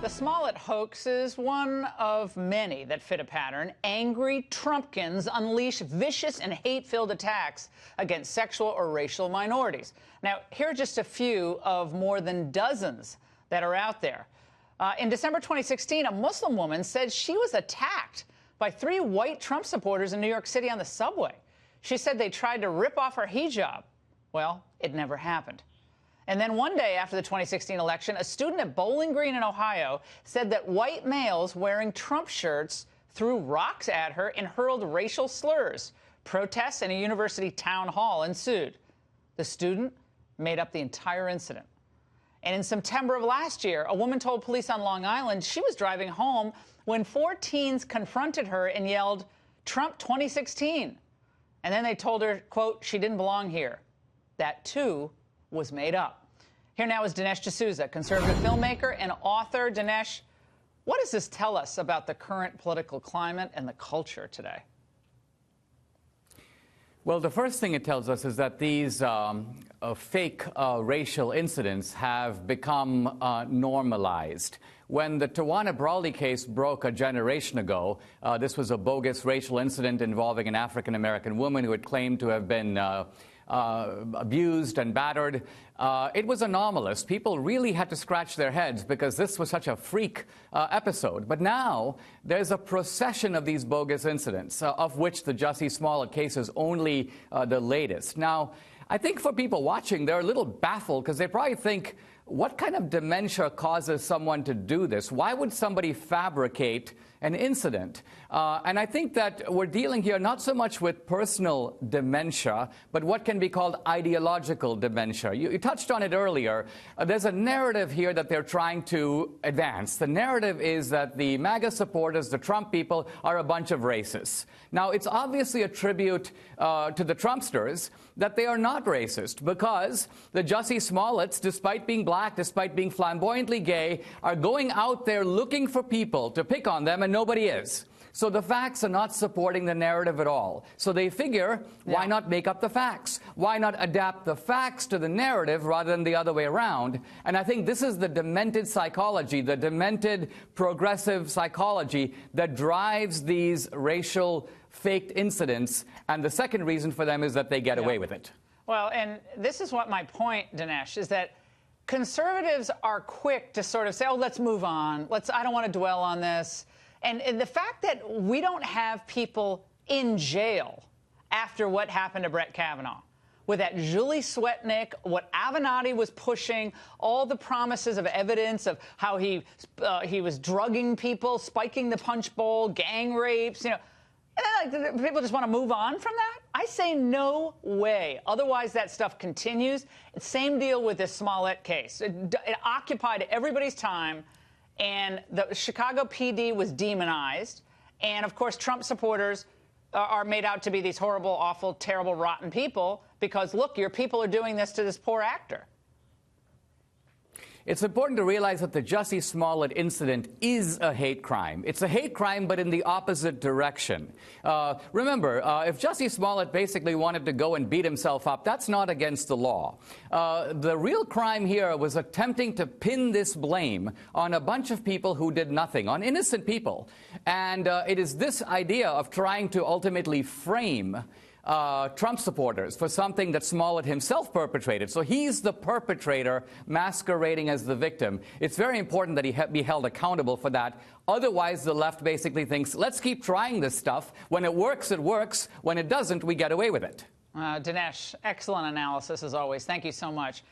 The Smollett hoax is one of many that fit a pattern. Angry Trumpkins unleash vicious and hate-filled attacks against sexual or racial minorities. Now, here are just a few of more than dozens that are out there. In December 2016, a Muslim woman said she was attacked by 3 white Trump supporters in New York City on the subway. She said they tried to rip off her hijab. Well, it never happened. And then one day after the 2016 election, a student at Bowling Green in Ohio said that white males wearing Trump shirts threw rocks at her and hurled racial slurs. Protests in a university town hall ensued. The student made up the entire incident. And in September of last year, a woman told police on Long Island she was driving home when 4 teens confronted her and yelled, "Trump 2016." And then they told her, quote, she didn't belong here. That, too, was made up. Here now is Dinesh D'Souza, conservative filmmaker and author. Dinesh, what does this tell us about the current political climate and the culture today? Well, the first thing it tells us is that these fake racial incidents have become normalized. When the Tawana Brawley case broke a generation ago, this was a bogus racial incident involving an African-American woman who had claimed to have been abused and battered. It was anomalous. People really had to scratch their heads because this was such a freak episode. But now there's a procession of these bogus incidents, of which the Jussie Smollett case is only the latest. Now, I think for people watching, they're a little baffled because they probably think, what kind of dementia causes someone to do this? Why would somebody fabricate an incident? And I think that we're dealing here not so much with personal dementia, but what can be called ideological dementia. You touched on it earlier. There's a narrative here that they're trying to advance. The narrative is that the MAGA supporters, the Trump people, are a bunch of racists. Now, it's obviously a tribute to the Trumpsters that they are not racist, because the Jussie Smolletts, despite being black, despite being flamboyantly gay, are going out there looking for people to pick on them, and nobody is. So the facts are not supporting the narrative at all. So they figure, why not make up the facts? Why not adapt the facts to the narrative rather than the other way around? And I think this is the demented psychology, the demented progressive psychology that drives these racial faked incidents. And the second reason for them is that they get away with it. Well, and this is what my point, Dinesh, is that conservatives are quick to sort of say, oh, let's move on. I don't want to dwell on this. And the fact that we don't have people in jail after what happened to Brett Kavanaugh, with that Julie Swetnick, what Avenatti was pushing, all the promises of evidence of how he was drugging people, spiking the punch bowl, gang rapes, and then, people just want to move on from that? I say no way. Otherwise, that stuff continues. Same deal with this Smollett case. It occupied everybody's time, and the Chicago PD was demonized. And, of course, Trump supporters are made out to be these horrible, awful, terrible, rotten people because, look, your people are doing this to this poor actor. It's important to realize that the Jussie Smollett incident is a hate crime. It's a hate crime, but in the opposite direction. Remember, if Jussie Smollett basically wanted to go and beat himself up, that's not against the law. The real crime here was attempting to pin this blame on a bunch of people who did nothing, on innocent people. And it is this idea of trying to ultimately frame Trump supporters for something that Smollett himself perpetrated. So he's the perpetrator masquerading as the victim. It's very important that he be held accountable for that. Otherwise, the left basically thinks, let's keep trying this stuff. When it works, it works. When it doesn't, we get away with it. Dinesh, excellent analysis as always. Thank you so much.